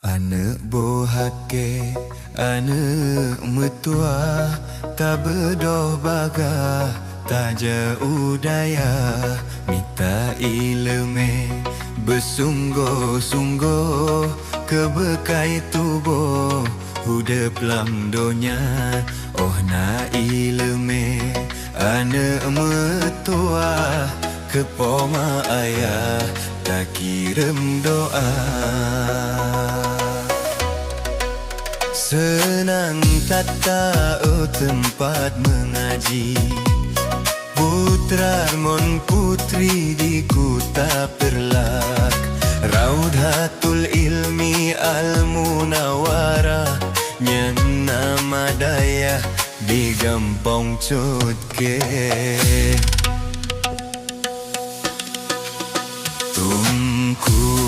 Anak bohake, anak metua, tak berdoh bagah, tak jauh daya, minta ilme, bersungguh-sungguh, kebekai tubuh, hudap lam donya, oh na ilme, anak metua, kepoma ayah, tak kirim doa. Senang tak tahu tempat mengaji, putra mon putri di Kuta Perlak, Raudhatul Ilmi Al-Munawwarah, yang nama daya di Gampong Cutke. Tungku